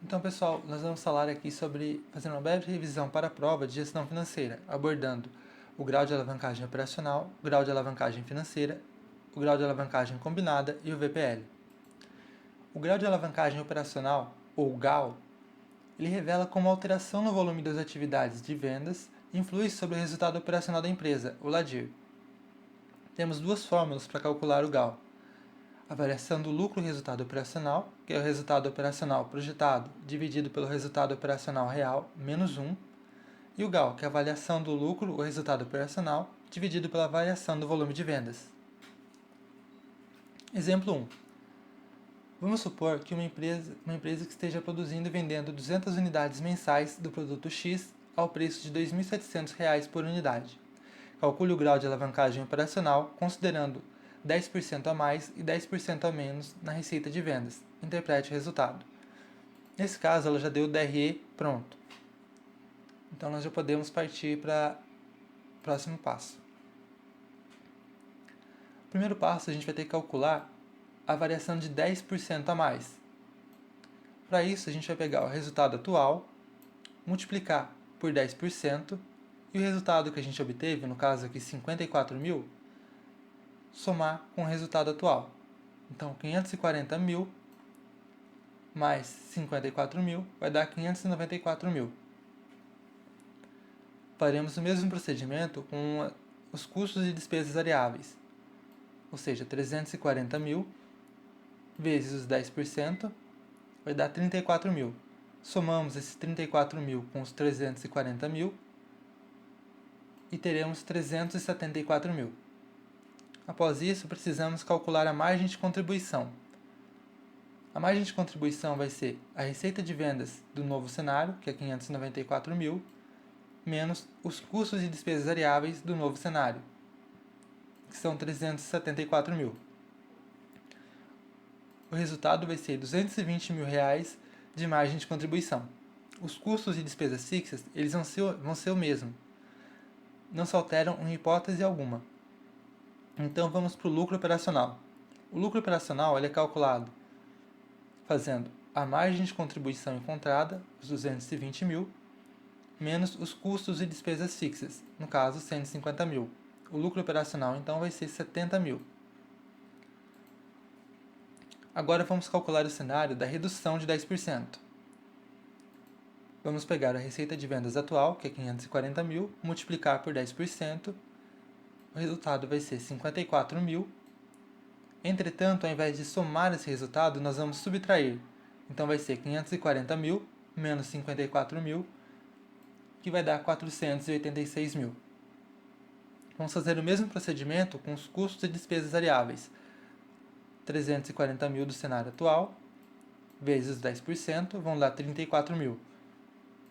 Então, pessoal, nós vamos falar aqui sobre fazer uma breve revisão para a prova de gestão financeira, abordando o grau de alavancagem operacional, o grau de alavancagem financeira, o grau de alavancagem combinada e o VPL. O grau de alavancagem operacional, ou GAO, ele revela como a alteração no volume das atividades de vendas influi sobre o resultado operacional da empresa, o LADIR. Temos duas fórmulas para calcular o GAO. A variação do lucro resultado operacional, que é o resultado operacional projetado dividido pelo resultado operacional real, menos 1, e o GAO, que é a variação do lucro ou resultado operacional dividido pela variação do volume de vendas. Exemplo 1. Vamos supor que uma empresa que esteja produzindo e vendendo 200 unidades mensais do produto X ao preço de R$ 2.700 por unidade. Calcule o grau de alavancagem operacional considerando 10% a mais e 10% a menos na receita de vendas. Interprete o resultado. Nesse caso, ela já deu o DRE pronto. Então, nós já podemos partir para o próximo passo. No primeiro passo, a gente vai ter que calcular a variação de 10% a mais. Para isso, a gente vai pegar o resultado atual, multiplicar por 10%, e o resultado que a gente obteve, no caso aqui 54 mil, somar com o resultado atual. Então, 540 mil mais 54 mil vai dar 594 mil. Faremos o mesmo procedimento com os custos e despesas variáveis, ou seja, 340 mil vezes os 10% vai dar 34 mil. Somamos esses 34 mil com os 340 mil e teremos 374 mil. Após isso, precisamos calcular a margem de contribuição. A margem de contribuição vai ser a receita de vendas do novo cenário, que é 594 mil, menos os custos e despesas variáveis do novo cenário, que são 374 mil. O resultado vai ser 220 mil reais de margem de contribuição. Os custos e despesas fixas eles vão ser o mesmo. Não se alteram em hipótese alguma. Então vamos para o lucro operacional. O lucro operacional ele é calculado fazendo a margem de contribuição encontrada, os 220 mil, menos os custos e despesas fixas, no caso 150 mil. O lucro operacional então vai ser 70 mil. Agora vamos calcular o cenário da redução de 10%. Vamos pegar a receita de vendas atual, que é 540 mil, multiplicar por 10%, o resultado vai ser 54 mil. Entretanto, ao invés de somar esse resultado, nós vamos subtrair. Então vai ser 540 mil menos 54 mil, que vai dar 486 mil. Vamos fazer o mesmo procedimento com os custos e despesas variáveis. 340 mil do cenário atual, vezes 10%, vão dar 34 mil.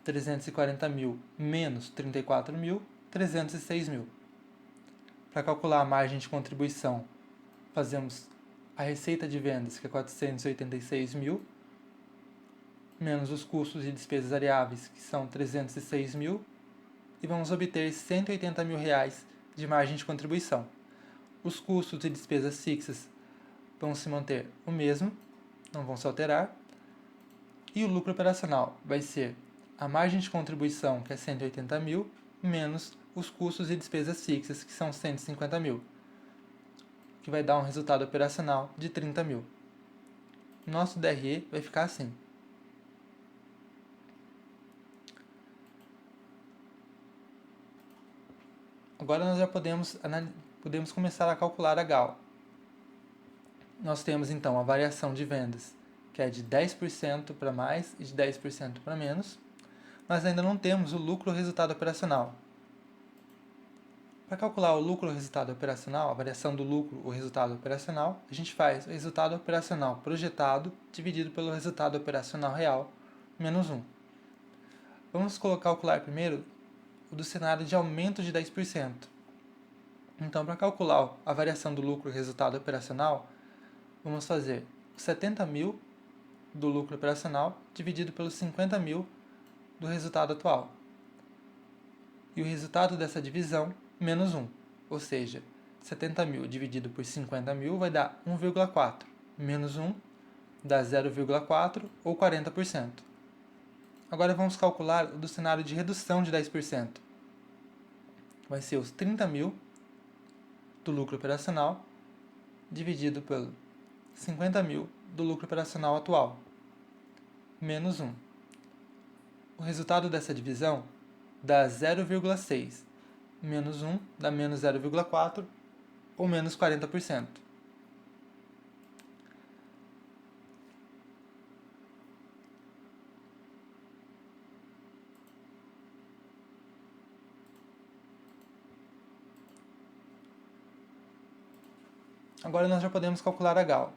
340 mil menos 34 mil, 306 mil. Para calcular a margem de contribuição, fazemos a receita de vendas, que é 486 mil, menos os custos e despesas variáveis, que são 306 mil, e vamos obter 180 mil reais de margem de contribuição. Os custos e despesas fixas vão se manter o mesmo, não vão se alterar, e o lucro operacional vai ser a margem de contribuição, que é 180 mil, menos os custos e despesas fixas, que são 150 mil, que vai dar um resultado operacional de 30 mil. Nosso DRE vai ficar assim. Agora nós já podemos começar a calcular a GAO. Nós temos então a variação de vendas, que é de 10% para mais e de 10% para menos. Nós ainda não temos o lucro resultado operacional. Para calcular o lucro resultado operacional, a variação do lucro ou resultado operacional, a gente faz o resultado operacional projetado dividido pelo resultado operacional real, menos 1. Vamos calcular primeiro o do cenário de aumento de 10%. Então, para calcular a variação do lucro resultado operacional, vamos fazer 70 mil do lucro operacional dividido pelos 50 mil do resultado atual. E o resultado dessa divisão, menos 1. Ou seja, 70 mil dividido por 50 mil vai dar 1,4. Menos 1 dá 0,4 ou 40%. Agora vamos calcular o do cenário de redução de 10%. Vai ser os 30 mil do lucro operacional dividido pelo 50 mil do lucro operacional atual, menos 1. O resultado dessa divisão dá 0,6, menos 1 dá menos 0,4 ou menos 40%. Agora nós já podemos calcular a GAL.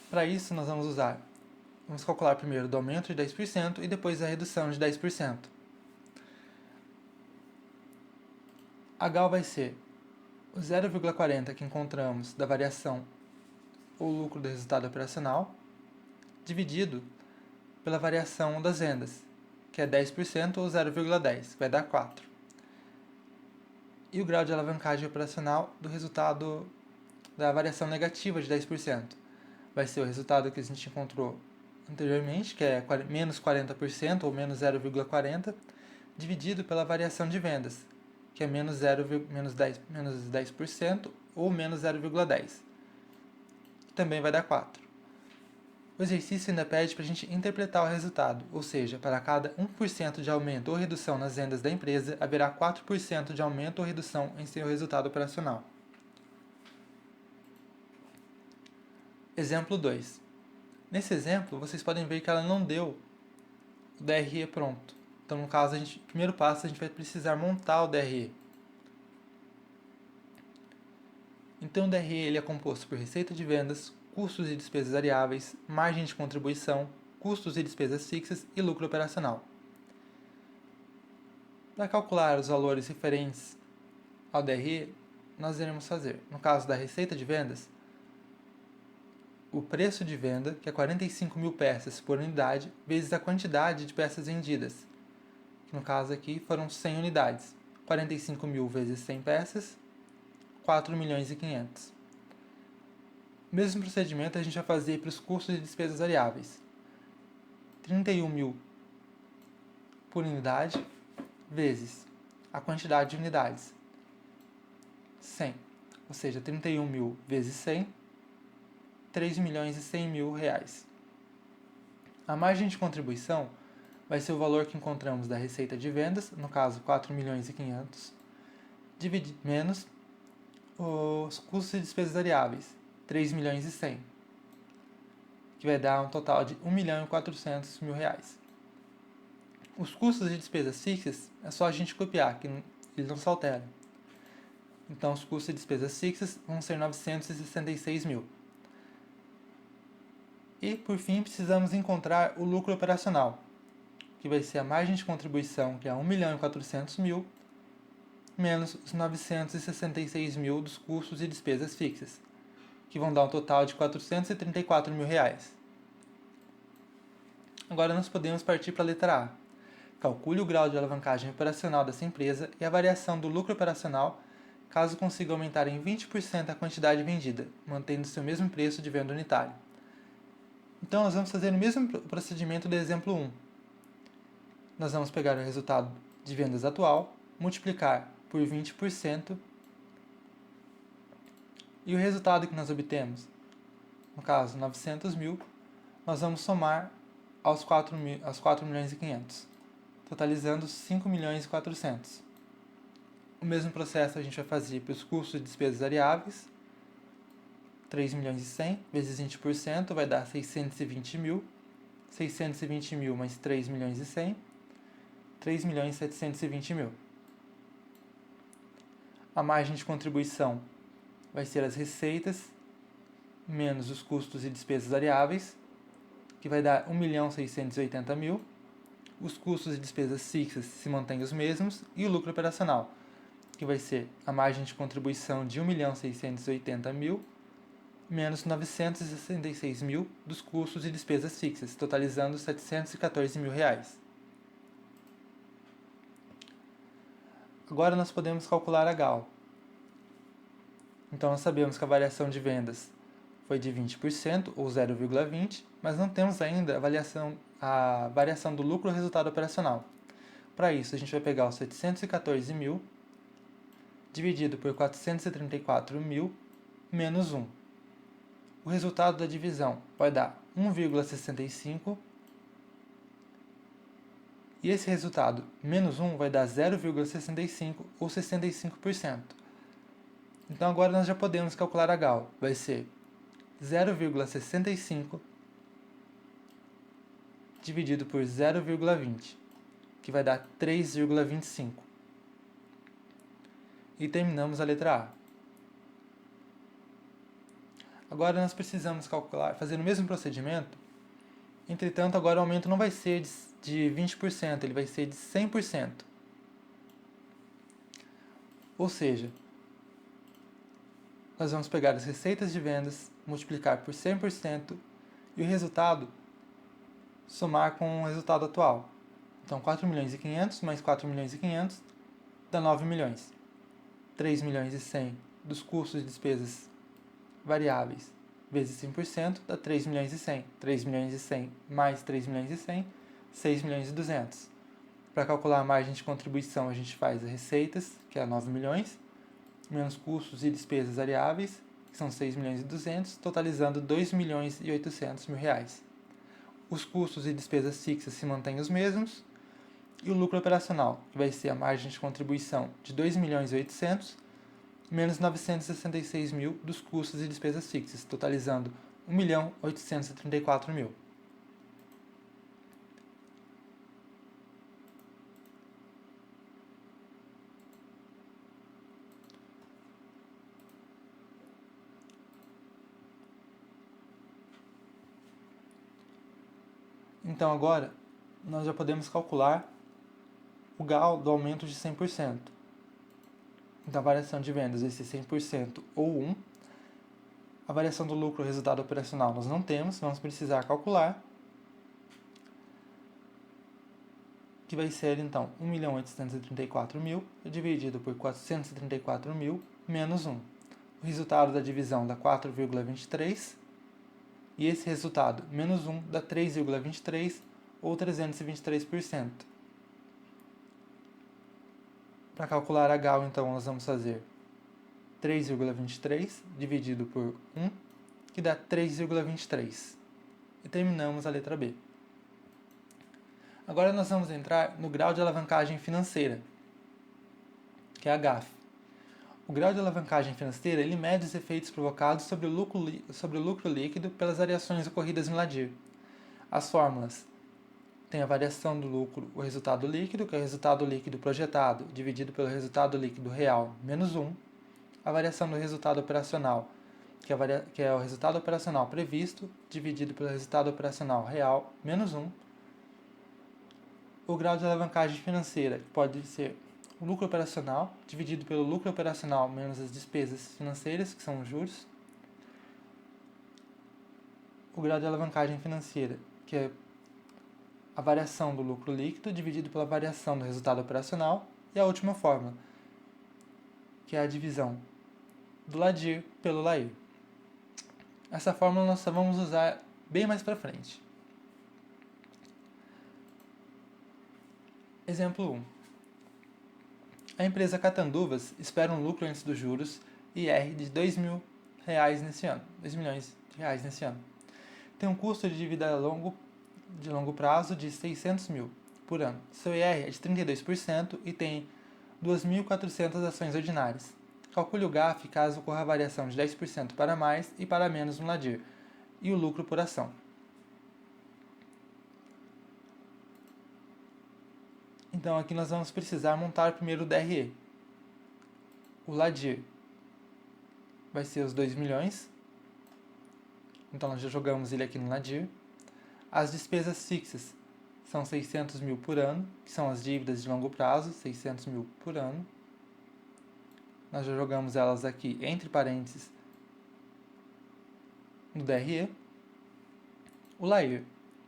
Para isso, nós vamos calcular primeiro do aumento de 10% e depois a redução de 10%. A GAL vai ser o 0,40 que encontramos da variação ou lucro do resultado operacional, dividido pela variação das vendas, que é 10% ou 0,10, que vai dar 4. E o grau de alavancagem operacional do resultado da variação negativa de 10%. Vai ser o resultado que a gente encontrou anteriormente, que é menos 40% ou menos 0,40, dividido pela variação de vendas, que é menos 10% ou menos 0,10. Também vai dar 4. O exercício ainda pede para a gente interpretar o resultado, ou seja, para cada 1% de aumento ou redução nas vendas da empresa, haverá 4% de aumento ou redução em seu resultado operacional. Exemplo 2. Nesse exemplo, vocês podem ver que ela não deu o DRE pronto. Então, no caso, primeiro passo, a gente vai precisar montar o DRE. Então, o DRE ele é composto por receita de vendas, custos e despesas variáveis, margem de contribuição, custos e despesas fixas e lucro operacional. Para calcular os valores referentes ao DRE, nós iremos fazer, no caso da receita de vendas, o preço de venda, que é 45 mil peças por unidade, vezes a quantidade de peças vendidas, que no caso aqui foram 100 unidades. 45 mil vezes 100 peças, 4 milhões e 500. O mesmo procedimento a gente vai fazer para os custos e despesas variáveis. 31 mil por unidade, vezes a quantidade de unidades, 100. Ou seja, 31 mil vezes 100, 3 milhões e 100 mil reais. A margem de contribuição vai ser o valor que encontramos da receita de vendas, no caso 4 milhões e 500, menos os custos e despesas variáveis, 3 milhões e 100, que vai dar um total de 1 milhão e 400 mil reais. Os custos e despesas fixas é só a gente copiar, que eles não se alteram. Então, os custos e despesas fixas vão ser 966 mil. E, por fim, precisamos encontrar o lucro operacional, que vai ser a margem de contribuição, que é 1 milhão e 400 mil, menos os 966 mil dos custos e despesas fixas, que vão dar um total de 434 mil reais. Agora nós podemos partir para a letra A. Calcule o grau de alavancagem operacional dessa empresa e a variação do lucro operacional caso consiga aumentar em 20% a quantidade vendida, mantendo-se o mesmo preço de venda unitário. Então, nós vamos fazer o mesmo procedimento do exemplo 1. Nós vamos pegar o resultado de vendas atual, multiplicar por 20%, e o resultado que nós obtemos, no caso 900 mil, nós vamos somar aos 4 milhões e 500, totalizando 5 milhões e 400. O mesmo processo a gente vai fazer para os custos e despesas variáveis, 3 milhões e 100 vezes 20% vai dar 620 mil, 620 mil mais 3 milhões e 100, 3 milhões e 720 mil. A margem de contribuição vai ser as receitas menos os custos e despesas variáveis, que vai dar 1 milhão 680 mil. Os custos e despesas fixas se mantêm os mesmos e o lucro operacional, que vai ser a margem de contribuição de 1 milhão 680 mil menos 966 mil dos custos e despesas fixas, totalizando 714 mil reais. Agora nós podemos calcular a GAL. Então nós sabemos que a variação de vendas foi de 20%, ou 0,20, mas não temos ainda a variação do lucro resultado operacional. Para isso, a gente vai pegar os 714 mil dividido por 434 mil menos 1. O resultado da divisão vai dar 1,65 e esse resultado menos 1 vai dar 0,65 ou 65%. Então agora nós já podemos calcular a GAL. Vai ser 0,65 dividido por 0,20, que vai dar 3,25. E terminamos a letra A. Agora nós precisamos calcular, fazer o mesmo procedimento, entretanto agora o aumento não vai ser de 20%, ele vai ser de 100%. Ou seja, nós vamos pegar as receitas de vendas, multiplicar por 100% e o resultado somar com o resultado atual. Então 4.500.000 mais 4.500.000 dá 9 milhões. 3.100.000 dos custos e despesas variáveis vezes 100% dá 3.100.000. 3.100.000 mais 3.100.000, 6.200.000. Para calcular a margem de contribuição, a gente faz as receitas, que é 9 milhões, menos custos e despesas variáveis, que são 6.200.000, totalizando 2.800.000 reais. Os custos e despesas fixas se mantêm os mesmos, e o lucro operacional, que vai ser a margem de contribuição de 2.800.000, menos 966.000 dos custos e despesas fixas, totalizando 1.834.000. Então agora nós já podemos calcular o GAL do aumento de 100%. Então a variação de vendas vai ser 100% ou 1. A variação do lucro resultado operacional nós não temos, vamos precisar calcular, que vai ser então 1.834.000 dividido por 434.000 menos 1. O resultado da divisão dá 4,23 e esse resultado menos 1 dá 3,23 ou 323%. Para calcular a GAL, então, nós vamos fazer 3,23 dividido por 1, que dá 3,23. E terminamos a letra B. Agora nós vamos entrar no grau de alavancagem financeira, que é a GAF. O grau de alavancagem financeira ele mede os efeitos provocados sobre o lucro líquido pelas variações ocorridas no LADIR. As fórmulas tem a variação do lucro, o resultado líquido, que é o resultado líquido projetado, dividido pelo resultado líquido real, menos 1. A variação do resultado operacional, que é o resultado operacional previsto, dividido pelo resultado operacional real, menos 1. O grau de alavancagem financeira, que pode ser o lucro operacional, dividido pelo lucro operacional menos as despesas financeiras, que são os juros. O grau de alavancagem financeira, que é a variação do lucro líquido dividido pela variação do resultado operacional, e a última fórmula, que é a divisão do LADIR pelo LAIR. Essa fórmula nós só vamos usar bem mais para frente. Exemplo 1. A empresa Catanduvas espera um lucro antes dos juros IR de R$2 mil nesse ano, 2 milhões de reais nesse ano. Tem um custo de dívida de longo prazo de 600 mil por ano. Seu IR é de 32% e tem 2.400 ações ordinárias. Calcule o GAF caso ocorra variação de 10% para mais e para menos no LADIR, e o lucro por ação. Então aqui nós vamos precisar montar primeiro o DRE. O LADIR vai ser os 2 milhões. Então nós já jogamos ele aqui no LADIR. As despesas fixas são 600 mil por ano, que são as dívidas de longo prazo, 600 mil por ano. Nós já jogamos elas aqui entre parênteses no DRE. O LAIR.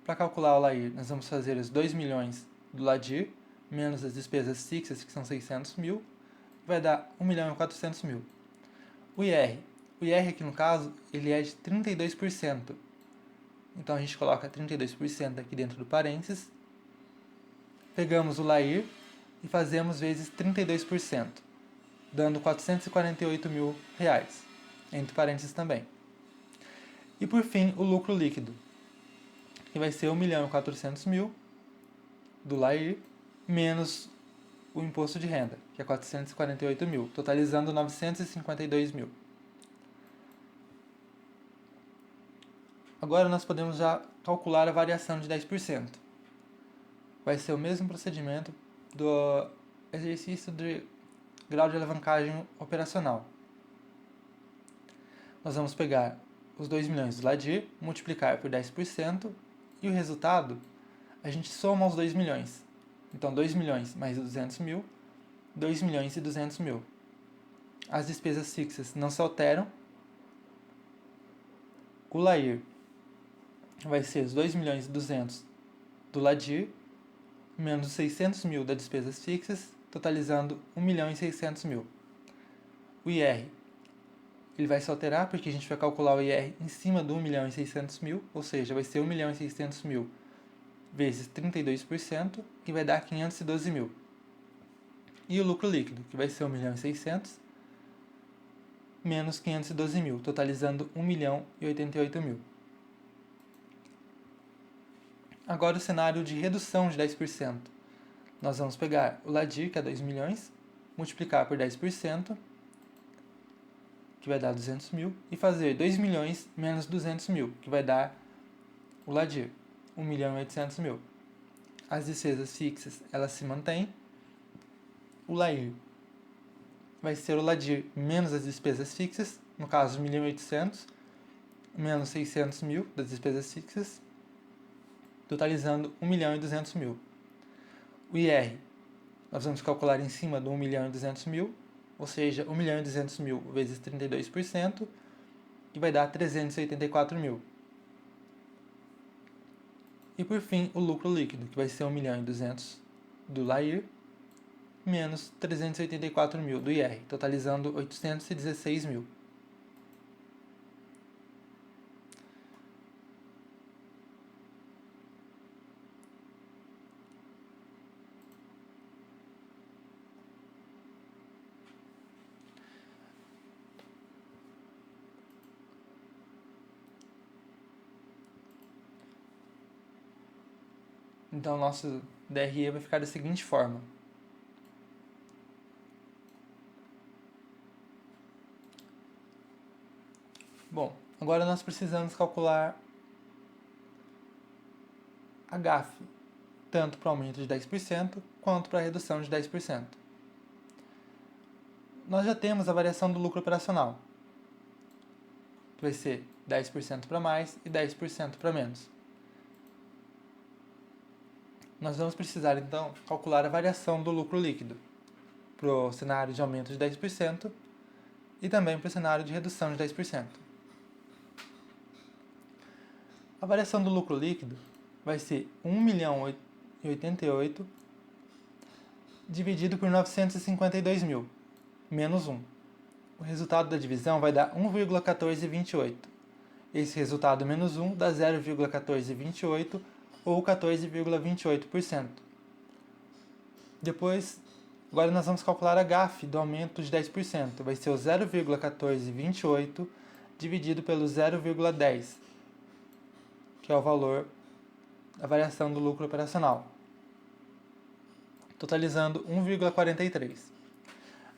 Para calcular o LAIR, nós vamos fazer os 2 milhões do LADIR, menos as despesas fixas, que são 600 mil, vai dar 1.400.000. O IR O IR aqui no caso, ele é de 32%. Então a gente coloca 32% aqui dentro do parênteses. Pegamos o LAIR e fazemos vezes 32%, dando R$448 mil, entre parênteses também. E por fim, o lucro líquido, que vai ser 1.400.000 do LAIR, menos o imposto de renda, que é 448 mil, totalizando 952 mil. Agora nós podemos já calcular a variação de 10%. Vai ser o mesmo procedimento do exercício de grau de alavancagem operacional. Nós vamos pegar os 2 milhões do LADIR, multiplicar por 10%, e o resultado a gente soma os 2 milhões. Então, 2 milhões mais 200 mil, 2 milhões e 200 mil. As despesas fixas não se alteram. O LAIR vai ser os 2 milhões e 200 do LADIR, menos os 600 mil das despesas fixas, totalizando 1 milhão e 600 mil. O IR, ele vai se alterar porque a gente vai calcular o IR em cima do 1 milhão e 600 mil, ou seja, vai ser 1 milhão e 600 mil vezes 32%, que vai dar 512 mil. E o lucro líquido, que vai ser 1 milhão e 600 menos 512 mil, totalizando 1 milhão e 88 mil. Agora o cenário de redução de 10%. Nós vamos pegar o LADIR, que é 2 milhões, multiplicar por 10%, que vai dar 200 mil, e fazer 2 milhões menos 200 mil, que vai dar o LADIR, 1 milhão e 800 mil. As despesas fixas, elas se mantêm. O LAIR vai ser o LADIR menos as despesas fixas, no caso 1 milhão e 800, menos 600 mil das despesas fixas, totalizando 1 milhão e 200 mil. O IR, nós vamos calcular em cima do 1 milhão e 200 mil, ou seja, 1 milhão e 200 mil vezes 32%, que vai dar 384 mil. E por fim, o lucro líquido, que vai ser 1 milhão e 200 do LAIR, menos 384 mil do IR, totalizando 816 mil. Então, nosso DRE vai ficar da seguinte forma. Bom, agora nós precisamos calcular a GAF, tanto para o aumento de 10% quanto para a redução de 10%. Nós já temos a variação do lucro operacional, que vai ser 10% para mais e 10% para menos. Nós vamos precisar, então, calcular a variação do lucro líquido para o cenário de aumento de 10% e também para o cenário de redução de 10%. A variação do lucro líquido vai ser 1 milhão e 88 dividido por 952 mil, menos 1. O resultado da divisão vai dar 1,1428. Esse resultado menos 1 dá 0,1428 ou 14,28%. Depois, agora nós vamos calcular a GAF do aumento de 10%. Vai ser o 0,1428 dividido pelo 0,10, que é o valor da variação do lucro operacional, totalizando 1,43.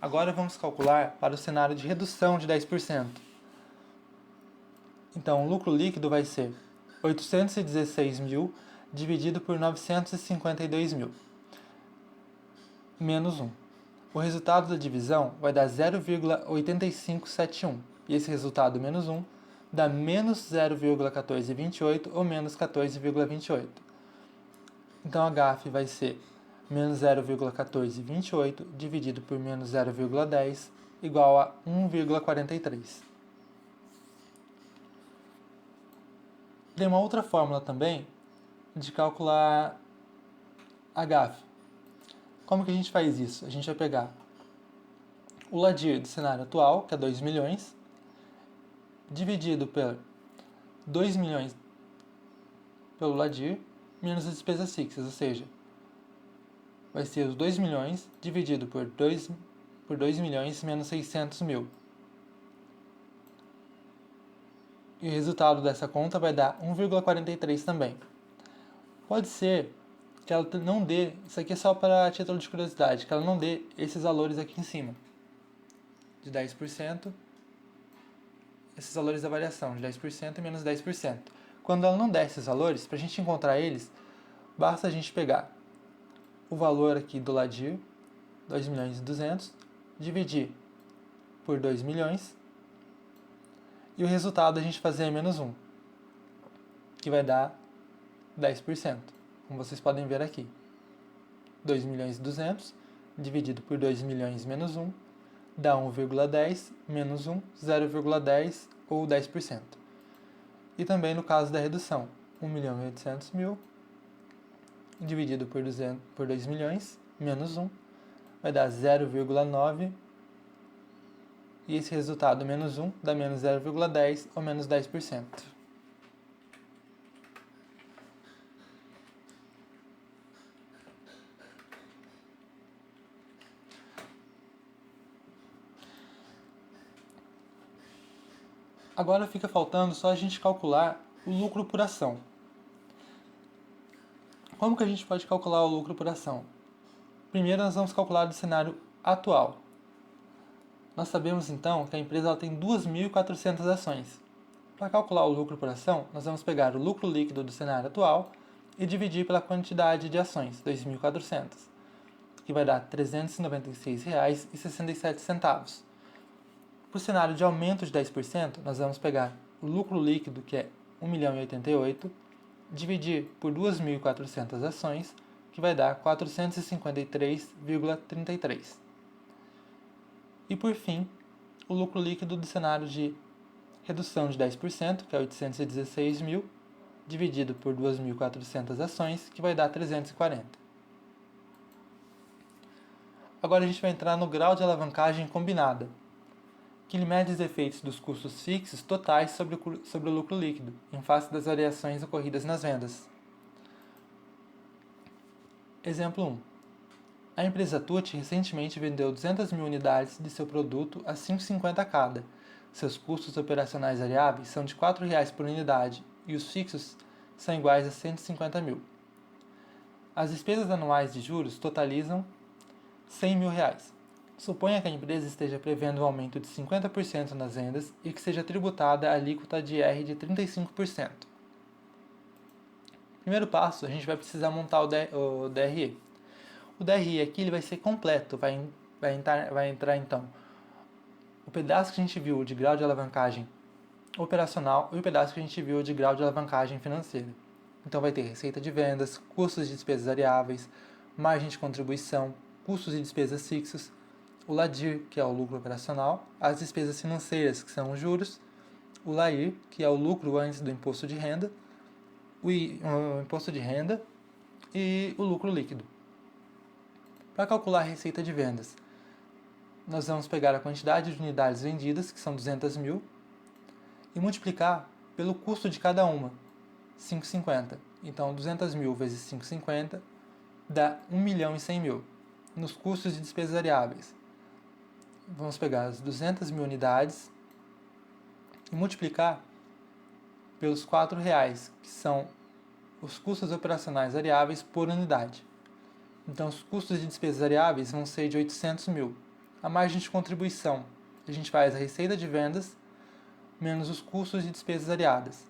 Agora vamos calcular para o cenário de redução de 10%. Então, o lucro líquido vai ser 816 mil dividido por 952 mil, menos 1. O resultado da divisão vai dar 0,8571, e esse resultado menos 1 dá menos 0,1428 ou menos 14,28. Então, a GAF vai ser menos 0,1428 dividido por menos 0,10 igual a 1,43. Tem uma outra fórmula também de calcular a GAF. Como que a gente faz isso? A gente vai pegar o LADIR do cenário atual, que é 2 milhões, dividido por 2 milhões pelo LADIR, menos as despesas fixas, ou seja, vai ser os 2 milhões dividido por 2 milhões menos 600 mil. E o resultado dessa conta vai dar 1,43 também. Pode ser que ela não dê, isso aqui é só para título de curiosidade, que ela não dê esses valores aqui em cima, de 10%, esses valores da variação, de 10% e menos 10%. Quando ela não der esses valores, para a gente encontrar eles, basta a gente pegar o valor aqui do LADIR, 2 milhões e 200, dividir por 2 milhões, e o resultado a gente fazer é menos 1, que vai dar 10%, como vocês podem ver aqui. 2 milhões e 200 dividido por 2 milhões menos 1 dá 1,10 menos 1, 0,10 ou 10%. E também no caso da redução, 1 milhão e 800 mil dividido por 2 milhões menos 1 vai dar 0,9 e esse resultado menos 1 dá menos 0,10 ou menos 10%. Agora fica faltando só a gente calcular o lucro por ação. Como que a gente pode calcular o lucro por ação? Primeiro nós vamos calcular do cenário atual. Nós sabemos então que a empresa ela tem 2.400 ações. Para calcular o lucro por ação, nós vamos pegar o lucro líquido do cenário atual e dividir pela quantidade de ações, 2.400, que vai dar R$ 396,67. Para o cenário de aumento de 10%, nós vamos pegar o lucro líquido, que é 1.088, dividir por 2.400 ações, que vai dar 453,33. E por fim, o lucro líquido do cenário de redução de 10%, que é 816 mil, dividido por 2.400 ações, que vai dar 340. Agora a gente vai entrar no grau de alavancagem combinada, que ele mede os efeitos dos custos fixos totais sobre o lucro líquido, em face das variações ocorridas nas vendas. Exemplo 1. A empresa Tucci recentemente vendeu 200 mil unidades de seu produto a R$ 5,50 cada. Seus custos operacionais variáveis são de R$ 4,00 por unidade e os fixos são iguais a 150 mil. As despesas anuais de juros totalizam R$ 100 mil. Suponha que a empresa esteja prevendo um aumento de 50% nas vendas e que seja tributada a alíquota de IR de 35%. Primeiro passo, a gente vai precisar montar o DRE. O DRE aqui ele vai ser completo, vai entrar então o pedaço que a gente viu de grau de alavancagem operacional e o pedaço que a gente viu de grau de alavancagem financeira. Então vai ter receita de vendas, custos de despesas variáveis, margem de contribuição, custos e despesas fixos, o LADIR, que é o lucro operacional, as despesas financeiras, que são os juros, o LAIR, que é o lucro antes do imposto de renda, o imposto de renda e o lucro líquido. Para calcular a receita de vendas, nós vamos pegar a quantidade de unidades vendidas, que são 200 mil, e multiplicar pelo custo de cada uma, 5,50. Então, 200 mil vezes 5,50 dá 1 milhão e 100 mil. Nos custos de despesas variáveis, vamos pegar as 200 mil unidades e multiplicar pelos R$ 4,00, que são os custos operacionais variáveis por unidade. Então, os custos de despesas variáveis vão ser de 800 mil. A margem de contribuição, a gente faz a receita de vendas menos os custos de despesas variadas.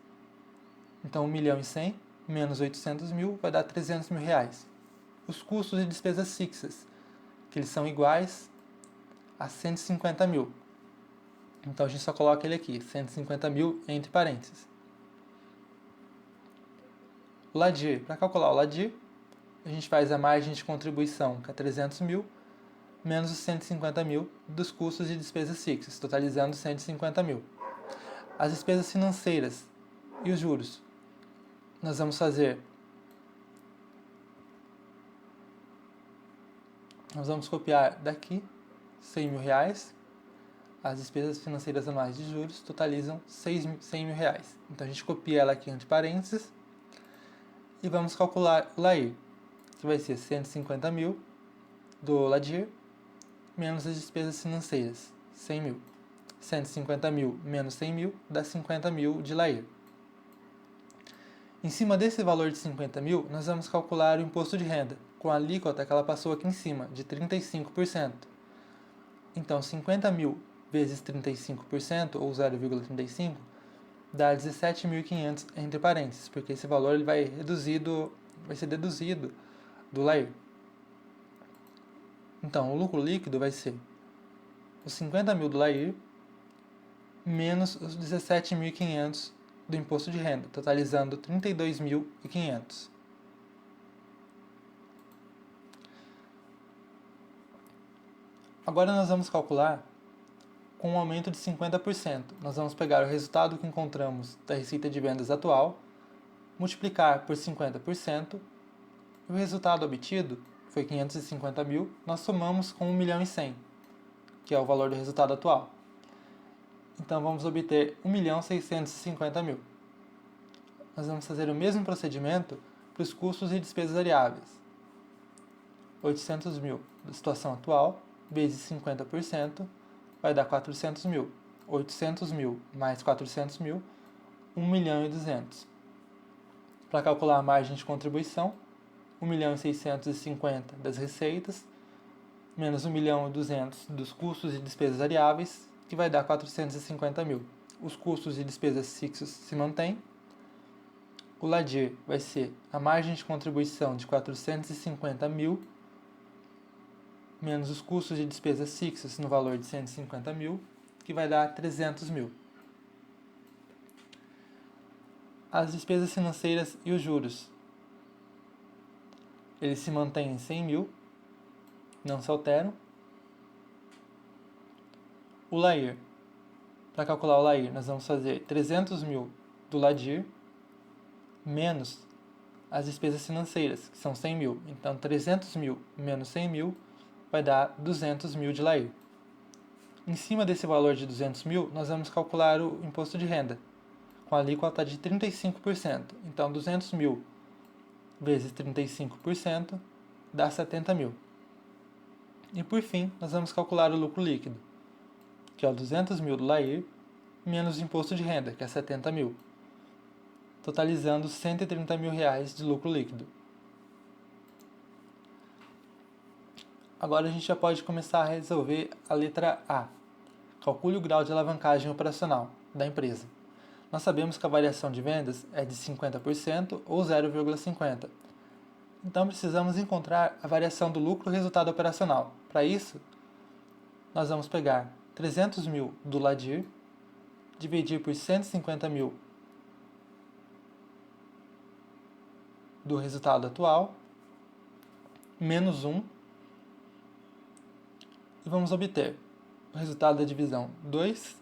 Então, 1 milhão e 100 menos 800 mil vai dar 300 mil reais. Os custos de despesas fixas, que eles são iguais a 150 mil. Então, a gente só coloca ele aqui, 150 mil entre parênteses. O LADIR, para calcular o LADIR, a gente faz a margem de contribuição, que é 300 mil, menos os 150 mil dos custos de despesas fixas, totalizando 150 mil. As despesas financeiras e os juros, nós vamos copiar daqui 100 mil reais, as despesas financeiras anuais de juros totalizam 100 mil reais. Então a gente copia ela aqui entre parênteses e vamos calcular o LAIR, que vai ser 150 mil do LADIR menos as despesas financeiras, 100 mil. 150 mil menos 100 mil dá 50 mil de LAIR. Em cima desse valor de 50 mil, nós vamos calcular o imposto de renda, com a alíquota que ela passou aqui em cima, de 35%. Então, 50 mil vezes 35%, ou 0,35, dá 17.500 entre parênteses, porque esse valor ele vai ser deduzido do LAIR. Então, o lucro líquido vai ser os 50 mil do LAIR menos os 17.500 do imposto de renda, totalizando 32.500. Agora nós vamos calcular com um aumento de 50%. Nós vamos pegar o resultado que encontramos da receita de vendas atual, multiplicar por 50%, e o resultado obtido, que foi 550 mil, nós somamos com 1.100.000, que é o valor do resultado atual. Então vamos obter 1.650.000. Nós vamos fazer o mesmo procedimento para os custos e despesas variáveis. 800 mil da situação atual, vezes 50%, vai dar 400 mil. 800 mil mais 400 mil, 1.200.000. Para calcular a margem de contribuição, 1.650.000 das receitas, menos 1.200.000 dos custos e despesas variáveis, que vai dar 450 mil. Os custos e despesas fixos se mantêm. O LADIR vai ser a margem de contribuição de 450 mil, menos os custos de despesas fixos no valor de 150 mil, que vai dar 300 mil. As despesas financeiras e os juros, eles se mantêm em 100 mil, não se alteram. O LAIR, para calcular o LAIR, nós vamos fazer 300 mil do LADIR, menos as despesas financeiras, que são 100 mil. Então, 300 mil menos 100 mil vai dar 200 mil de LAIR. Em cima desse valor de 200 mil, nós vamos calcular o imposto de renda, com a alíquota de 35%. Então, 200 mil vezes 35% dá 70 mil. E por fim, nós vamos calcular o lucro líquido, que é o 200 mil do LAIR, menos o imposto de renda, que é 70 mil, totalizando 130 mil reais de lucro líquido. Agora a gente já pode começar a resolver a letra A. Calcule o grau de alavancagem operacional da empresa. Nós sabemos que a variação de vendas é de 50% ou 0,50%. Então precisamos encontrar a variação do lucro resultado operacional. Para isso, nós vamos pegar 300 mil do LADIR, dividir por 150 mil do resultado atual, menos 1, e vamos obter o resultado da divisão 2.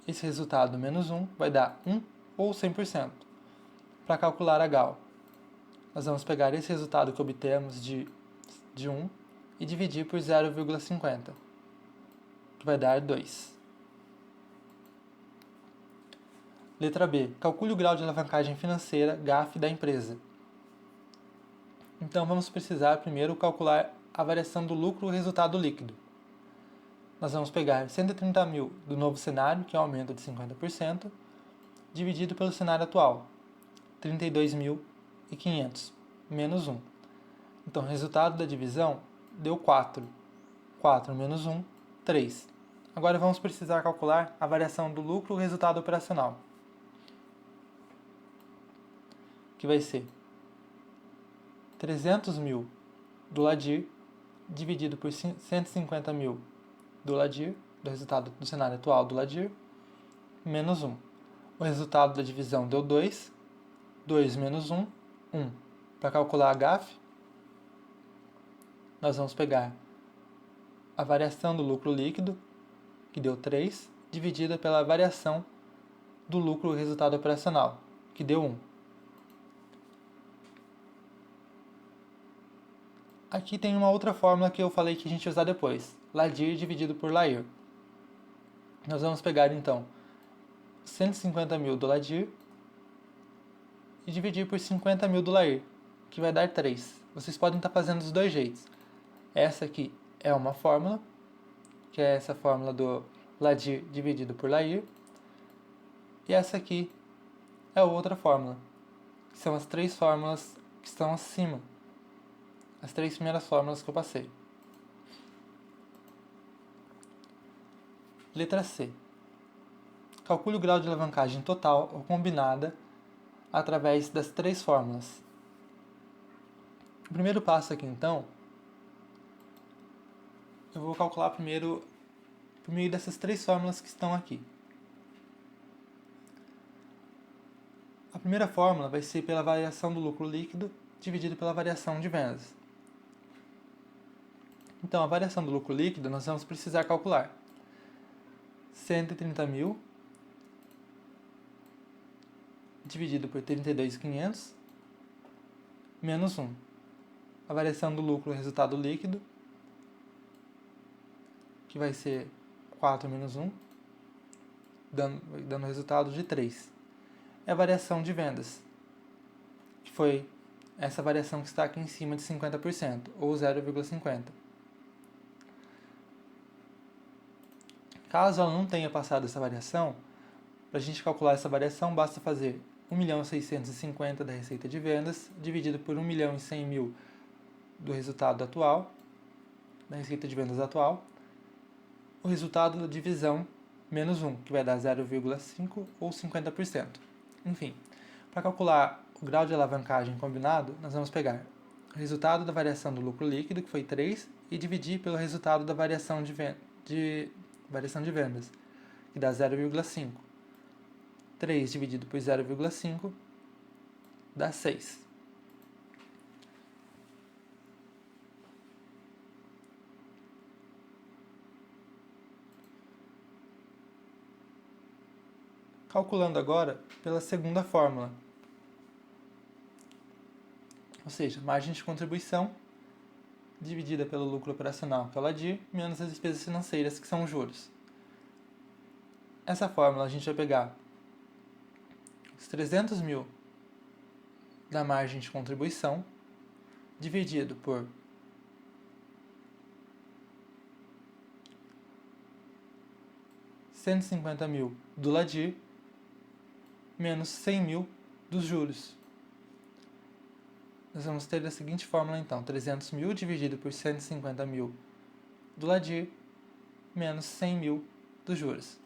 Esse resultado menos 1 vai dar 1 ou 100%. Para calcular a GAL, nós vamos pegar esse resultado que obtemos de 1 e dividir por 0,50, que vai dar 2. Letra B. Calcule o grau de alavancagem financeira, GAF, da empresa. Então vamos precisar primeiro calcular a variação do lucro resultado líquido. Nós vamos pegar 130 mil do novo cenário, que é um aumento de 50%, dividido pelo cenário atual, 32.500, menos 1. Então, o resultado da divisão deu 4. 4 menos 1, 3. Agora vamos precisar calcular a variação do lucro resultado operacional, que vai ser 300 mil do LADIR, dividido por 150 mil do LADIR, do resultado do cenário atual do LADIR, menos 1. O resultado da divisão deu 2. 2 menos 1, 1. Para calcular a GAF, nós vamos pegar a variação do lucro líquido, que deu 3, dividida pela variação do lucro resultado operacional, que deu 1. Aqui tem uma outra fórmula que eu falei que a gente ia usar depois, LADIR dividido por LAIR. Nós vamos pegar, então, 150 mil do Ladir e dividir por 50 mil do Lair, que vai dar 3. Vocês podem estar fazendo dos dois jeitos. Essa aqui é uma fórmula, que é essa fórmula do Ladir dividido por Lair. E essa aqui é outra fórmula, que são as 3 fórmulas que estão acima. As 3 primeiras fórmulas que eu passei. Letra C. Calcule o grau de alavancagem total ou combinada através das 3 fórmulas. O primeiro passo aqui, então, eu vou calcular primeiro por meio dessas 3 fórmulas que estão aqui. A primeira fórmula vai ser pela variação do lucro líquido dividido pela variação de vendas. Então, a variação do lucro líquido nós vamos precisar calcular 130 mil dividido por 32.500 menos 1. A variação do lucro resultado líquido, que vai ser 4 menos 1, dando resultado de 3. É a variação de vendas, que foi essa variação que está aqui em cima de 50%, ou 0,50. Caso ela não tenha passado essa variação, para a gente calcular essa variação, basta fazer 1.650.000 da receita de vendas, dividido por 1.100.000 do resultado atual, da receita de vendas atual, o resultado da divisão menos 1, que vai dar 0,5 ou 50%. Enfim, para calcular o grau de alavancagem combinado, nós vamos pegar o resultado da variação do lucro líquido, que foi 3, e dividir pelo resultado da variação de vendas, que dá 0,5. 3 dividido por 0,5 dá 6. Calculando agora pela segunda fórmula, ou seja, margem de contribuição dividida pelo lucro operacional, que é o LADIR, menos as despesas financeiras, que são os juros. Essa fórmula a gente vai pegar os 300 mil da margem de contribuição dividido por 150 mil do LADIR menos 100 mil dos juros. Nós vamos ter a seguinte fórmula, então, 300 mil dividido por 150 mil do LADIR menos 100 mil dos juros.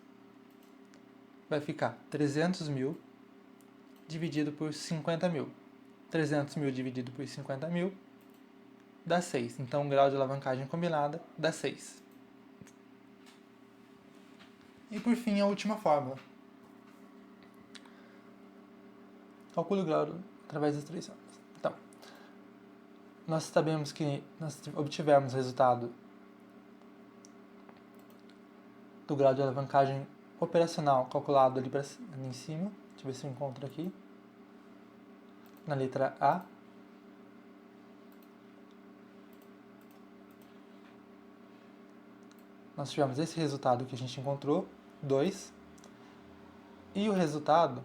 Vai ficar 300 mil dividido por 50 mil. 300 mil dividido por 50 mil dá 6. Então, o grau de alavancagem combinada dá 6. E, por fim, a última fórmula. Calcule o grau através das 3 fórmulas. Então, nós sabemos que nós obtivemos o resultado do grau de alavancagem operacional calculado ali em cima. Deixa eu ver se eu encontro aqui. Na letra A. Nós tivemos esse resultado que a gente encontrou, 2. E o resultado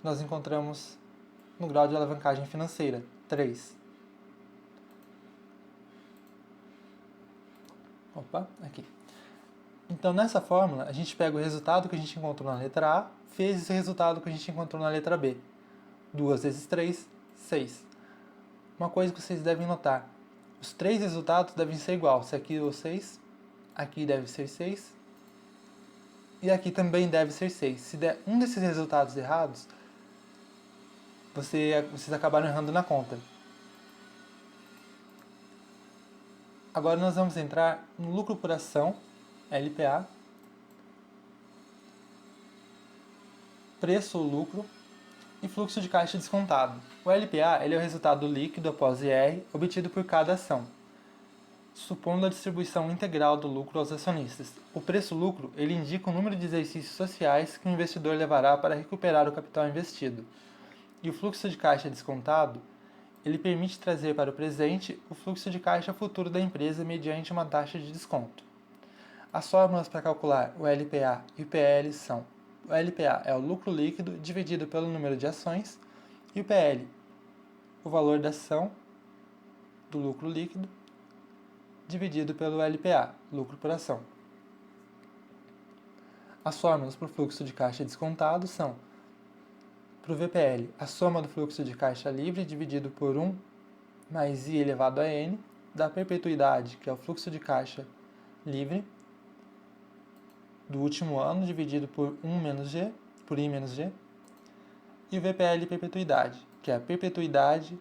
nós encontramos no grau de alavancagem financeira, 3. Opa, aqui. Então, nessa fórmula, a gente pega o resultado que a gente encontrou na letra A, vezes o resultado que a gente encontrou na letra B. 2 vezes 3, 6. Uma coisa que vocês devem notar, os 3 resultados devem ser igual. Se aqui deu 6, aqui deve ser 6, e aqui também deve ser 6. Se der um desses resultados errados, vocês acabaram errando na conta. Agora nós vamos entrar no lucro por ação, LPA, preço ou lucro e fluxo de caixa descontado. O LPA ele é o resultado líquido após IR obtido por cada ação, supondo a distribuição integral do lucro aos acionistas. O preço-lucro ele indica o número de exercícios sociais que o investidor levará para recuperar o capital investido. E o fluxo de caixa descontado ele permite trazer para o presente o fluxo de caixa futuro da empresa mediante uma taxa de desconto. As fórmulas para calcular o LPA e o PL são: o LPA é o lucro líquido dividido pelo número de ações e o PL, o valor da ação do lucro líquido dividido pelo LPA, lucro por ação. As fórmulas para o fluxo de caixa descontado são: para o VPL, a soma do fluxo de caixa livre dividido por 1 mais I elevado a N, da perpetuidade, que é o fluxo de caixa livre, do último ano dividido por 1 menos G, por I menos G, e o VPL perpetuidade, que é a perpetuidade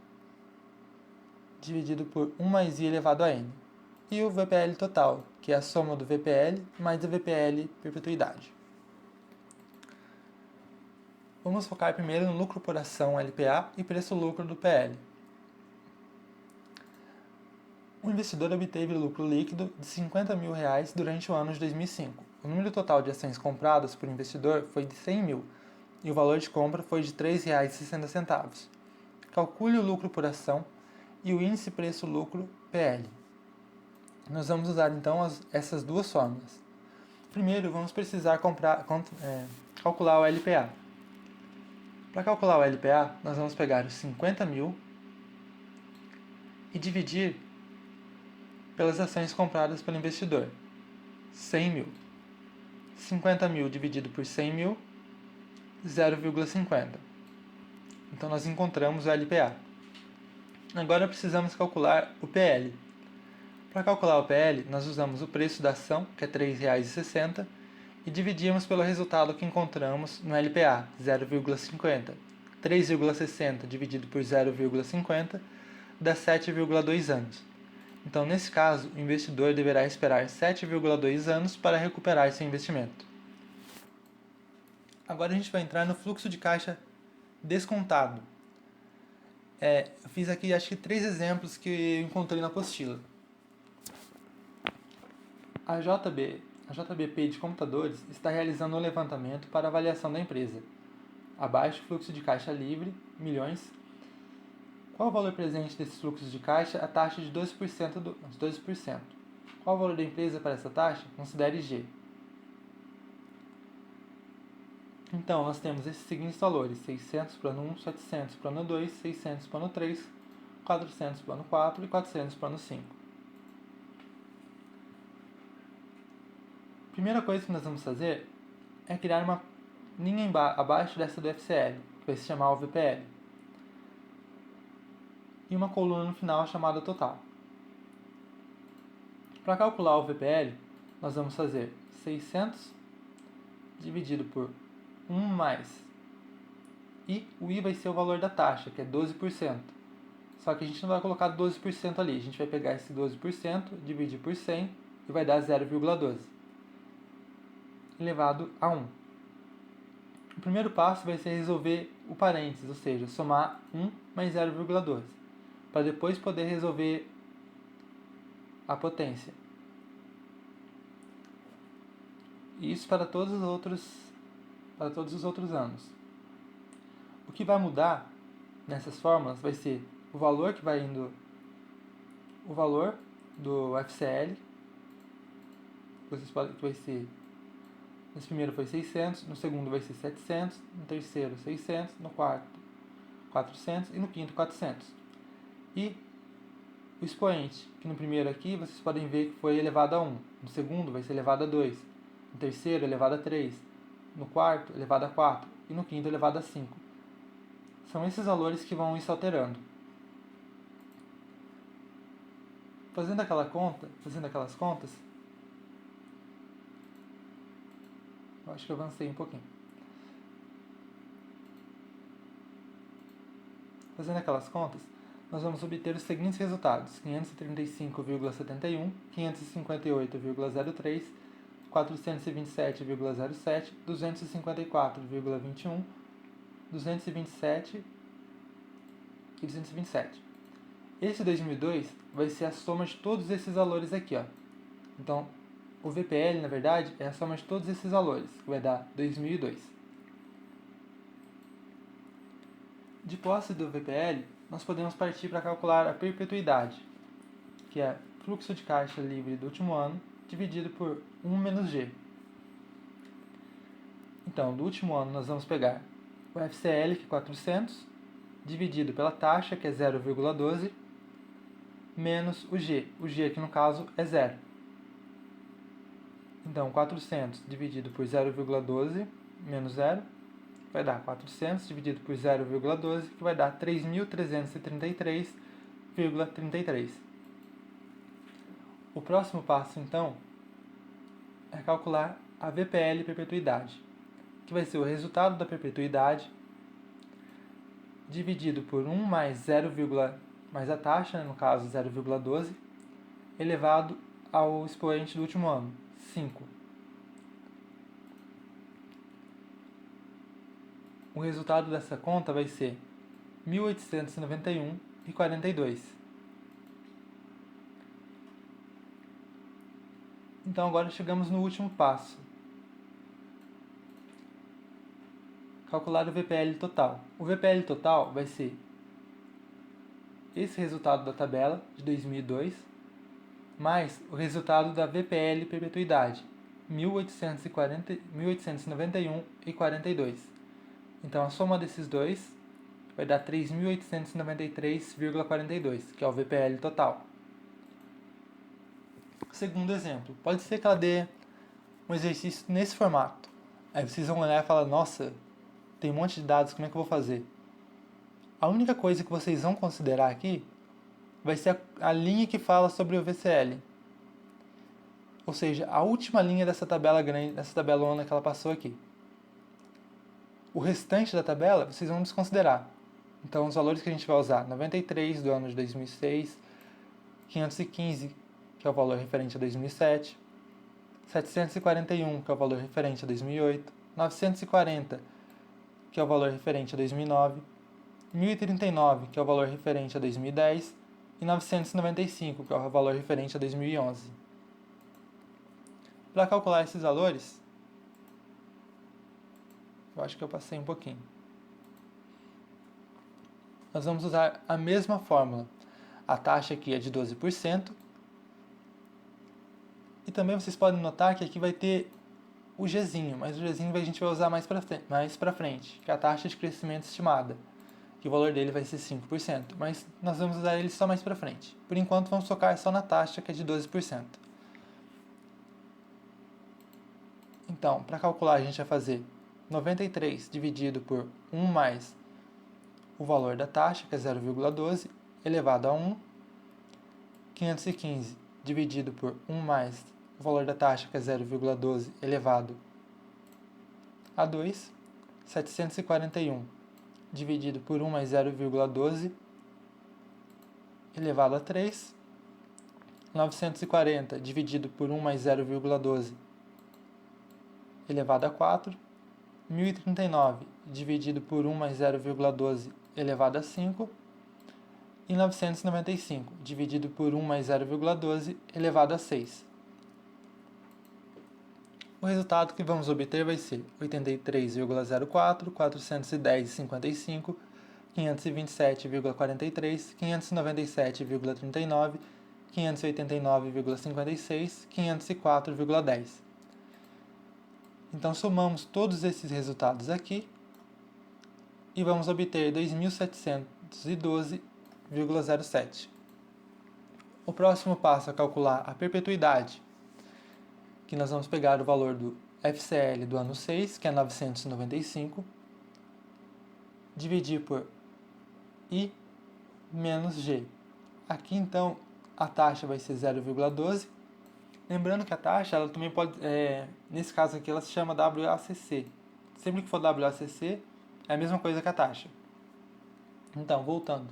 dividido por 1 mais I elevado a N. E o VPL total, que é a soma do VPL mais o VPL perpetuidade. Vamos focar primeiro no lucro por ação LPA e preço-lucro do PL. O investidor obteve lucro líquido de R$ 50 mil durante o ano de 2005. O número total de ações compradas por investidor foi de 100 mil e o valor de compra foi de R$ 3,60. Calcule o lucro por ação e o índice preço-lucro PL. Nós vamos usar então essas duas fórmulas. Primeiro, vamos precisar calcular o LPA. Para calcular o LPA, nós vamos pegar os 50 mil e dividir pelas ações compradas pelo investidor, 100 mil. 50 mil dividido por 100 mil, 0,50. Então nós encontramos o LPA. Agora precisamos calcular o PL. Para calcular o PL, nós usamos o preço da ação, que é R$ 3,60, e dividimos pelo resultado que encontramos no LPA, 0,50. 3,60 dividido por 0,50 dá 7,2 anos. Então, nesse caso, o investidor deverá esperar 7,2 anos para recuperar seu investimento. Agora a gente vai entrar no fluxo de caixa descontado. Eu fiz aqui acho que 3 exemplos que eu encontrei na apostila. A JBP de Computadores está realizando um levantamento para avaliação da empresa. Abaixo, fluxo de caixa livre, milhões. Qual o valor presente desses fluxos de caixa? A taxa de 12%. Qual o valor da empresa para essa taxa? Considere G. Então, nós temos esses seguintes valores: 600 plano 1, 700 plano 2, 600 plano 3, 400 plano 4 e 400 plano 5. A primeira coisa que nós vamos fazer é criar uma linha abaixo dessa do FCL, que vai se chamar o VPL, e uma coluna no final chamada total. Para calcular o VPL, nós vamos fazer 600 dividido por 1 mais I, o I vai ser o valor da taxa, que é 12%. Só que a gente não vai colocar 12% ali, a gente vai pegar esse 12%, dividir por 100 e vai dar 0,12 elevado a 1. O primeiro passo vai ser resolver o parênteses, ou seja, somar 1 mais 0,12, para depois poder resolver a potência. Isso para todos os outros anos. O que vai mudar nessas fórmulas vai ser o valor que vai indo, o valor do FCL, que vai ser, nesse primeiro foi 600, no segundo vai ser 700, no terceiro 600, no quarto 400 e no quinto 400. E o expoente, que no primeiro aqui vocês podem ver que foi elevado a 1, no segundo vai ser elevado a 2, no terceiro elevado a 3, no quarto elevado a 4 e no quinto elevado a 5. São esses valores que vão ir se alterando. Fazendo aquelas contas, eu acho que eu avancei um pouquinho. Fazendo aquelas contas, nós vamos obter os seguintes resultados: 535,71, 558,03, 427,07, 254,21, 227 e 227. Esse 2002 vai ser a soma de todos esses valores aqui, ó. Então, o VPL, na verdade, é a soma de todos esses valores, que vai dar 2002. De posse do VPL, nós podemos partir para calcular a perpetuidade, que é fluxo de caixa livre do último ano dividido por 1 menos G. Então, do último ano, nós vamos pegar o FCL, que é 400, dividido pela taxa, que é 0,12, menos o G. O G aqui, no caso, é 0. Então, 400 dividido por 0,12 menos 0 vai dar 400 dividido por 0,12, que vai dar 3.333,33. O próximo passo, então, é calcular a VPL perpetuidade, que vai ser o resultado da perpetuidade dividido por 1 mais 0, mais a taxa, no caso 0,12, elevado ao expoente do último ano, 5. O resultado dessa conta vai ser 1.891,42. Então agora chegamos no último passo. Calcular o VPL total. O VPL total vai ser esse resultado da tabela de 2002, mais o resultado da VPL perpetuidade, 1.891,42. Então a soma desses dois vai dar 3.893,42, que é o VPL total. Segundo exemplo, pode ser que ela dê um exercício nesse formato. Aí vocês vão olhar e falar, nossa, tem um monte de dados, como é que eu vou fazer? A única coisa que vocês vão considerar aqui vai ser a linha que fala sobre o VCL. Ou seja, a última linha dessa tabela grande, dessa tabelona que ela passou aqui. O restante da tabela vocês vão desconsiderar. Então os valores que a gente vai usar, 93 do ano de 2006, 515, que é o valor referente a 2007, 741, que é o valor referente a 2008, 940, que é o valor referente a 2009, 1039, que é o valor referente a 2010, e 995, que é o valor referente a 2011. Para calcular esses valores, eu acho que eu passei um pouquinho. Nós vamos usar a mesma fórmula. A taxa aqui é de 12%. E também vocês podem notar que aqui vai ter o Gzinho, mas o Gzinho a gente vai usar mais para frente, que é a taxa de crescimento estimada, que o valor dele vai ser 5%, mas nós vamos usar ele só mais para frente. Por enquanto vamos focar só na taxa, que é de 12%. Então, para calcular a gente vai fazer 93 dividido por 1 mais o valor da taxa, que é 0,12, elevado a 1, 515 dividido por 1 mais o valor da taxa, que é 0,12, elevado a 2, 741 dividido por 1 mais 0,12, elevado a 3, 940 dividido por 1 mais 0,12, elevado a 4, 1039 dividido por 1 mais 0,12, elevado a 5, e 995 dividido por 1 mais 0,12, elevado a 6. O resultado que vamos obter vai ser 83,04, 410,55, 527,43, 597,39, 589,56, 504,10. Então, somamos todos esses resultados aqui e vamos obter 2.712,07. O próximo passo é calcular a perpetuidade, que nós vamos pegar o valor do FCL do ano 6, que é 995, dividir por I menos G. Aqui, então, a taxa vai ser 0,12. Lembrando que a taxa, ela também pode, nesse caso aqui, ela se chama WACC. Sempre que for WACC, é a mesma coisa que a taxa. Então, voltando,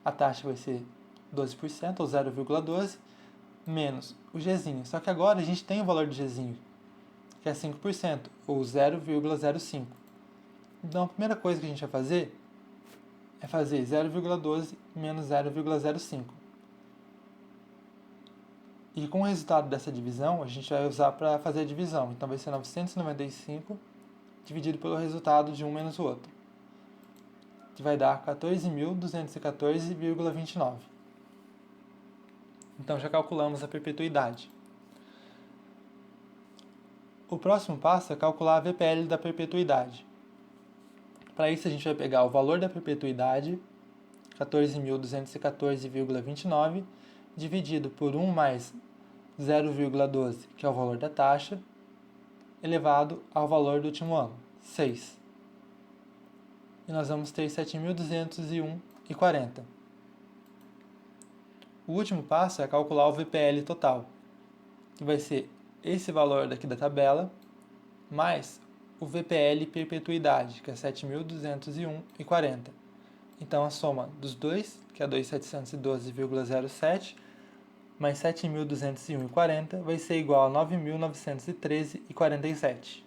a taxa vai ser 12%, ou 0,12, menos o Gzinho. Só que agora a gente tem o valor do Gzinho, que é 5%, ou 0,05. Então, a primeira coisa que a gente vai fazer é fazer 0,12 menos 0,05. E com o resultado dessa divisão, a gente vai usar para fazer a divisão. Então, vai ser 995 dividido pelo resultado de um menos o outro, que vai dar 14.214,29. Então, já calculamos a perpetuidade. O próximo passo é calcular a VPL da perpetuidade. Para isso, a gente vai pegar o valor da perpetuidade, 14.214,29, dividido por 1 mais 0,12, que é o valor da taxa, elevado ao valor do último ano, 6. E nós vamos ter 7.201,40. O último passo é calcular o VPL total, que vai ser esse valor daqui da tabela, mais o VPL perpetuidade, que é 7.201,40. Então, a soma dos dois, que é 2.712,07, mais 7.201,40, vai ser igual a 9.913,47.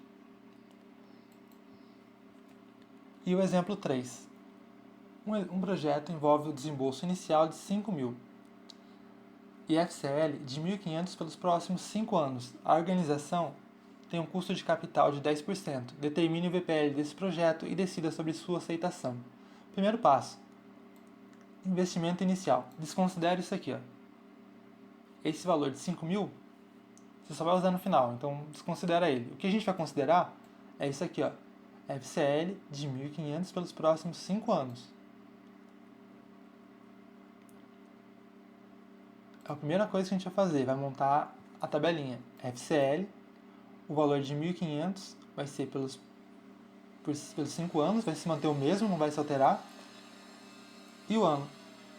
E o exemplo 3. Um projeto envolve o desembolso inicial de 5.000 e FCL de 1.500 pelos próximos 5 anos. A organização tem um custo de capital de 10%. Determine o VPL desse projeto e decida sobre sua aceitação. Primeiro passo. Investimento inicial. Desconsidere isso aqui. Esse valor de 5.000, você só vai usar no final, então desconsidera ele. O que a gente vai considerar é isso aqui, FCL de 1.500 pelos próximos 5 anos. É a primeira coisa que a gente vai fazer, vai montar a tabelinha. FCL, o valor de 1.500 vai ser pelos 5 anos, vai se manter o mesmo, não vai se alterar. E o ano,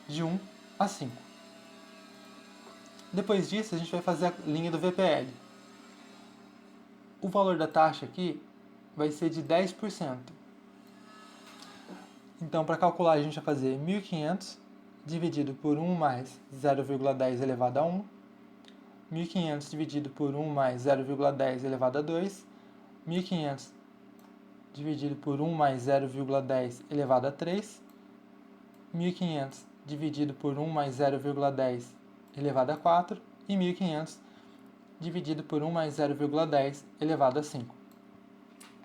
de 1 a 5. Depois disso, a gente vai fazer a linha do VPL. O valor da taxa aqui vai ser de 10%. Então, para calcular, a gente vai fazer 1.500 dividido por 1 mais 0,10 elevado a 1, 1.500 dividido por 1 mais 0,10 elevado a 2, 1.500 dividido por 1 mais 0,10 elevado a 3, 1.500 dividido por 1 mais 0,10 elevado a 4 e 1.500 dividido por 1 mais 0,10 elevado a 5.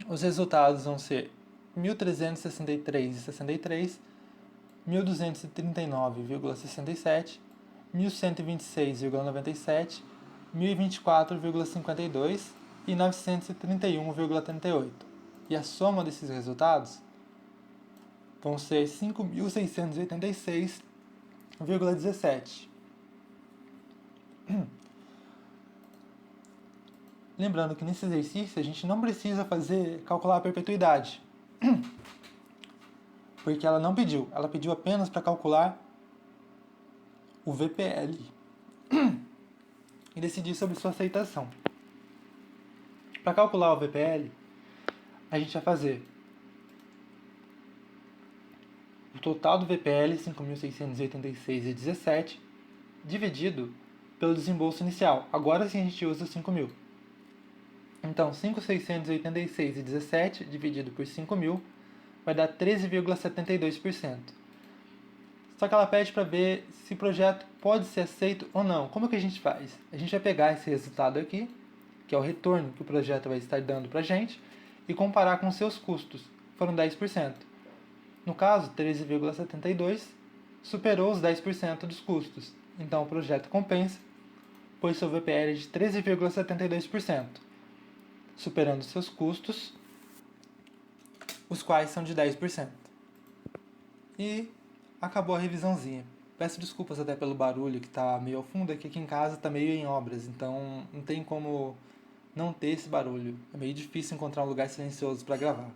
Os resultados vão ser 1.363,63, 1.239,67, 1.126,97, 1.024,52 e 931,38. E a soma desses resultados vão ser 5.686,17. Lembrando que nesse exercício a gente não precisa calcular a perpetuidade, porque ela não pediu. Ela pediu apenas para calcular o VPL e decidir sobre sua aceitação. Para calcular o VPL, a gente vai fazer o total do VPL, 5.686,17, dividido pelo desembolso inicial. Agora sim a gente usa 5.000. Então, 5.686,17 dividido por 5.000 vai dar 13,72%. Só que ela pede para ver se o projeto pode ser aceito ou não. Como que a gente faz? A gente vai pegar esse resultado aqui, que é o retorno que o projeto vai estar dando para a gente, e comparar com seus custos. Foram 10%. No caso, 13,72% superou os 10% dos custos. Então, o projeto compensa, pois seu VPL é de 13,72%, superando seus custos, os quais são de 10%. E acabou a revisãozinha. Peço desculpas até pelo barulho que está meio ao fundo, é que aqui em casa está meio em obras, então não tem como não ter esse barulho. É meio difícil encontrar um lugar silencioso para gravar.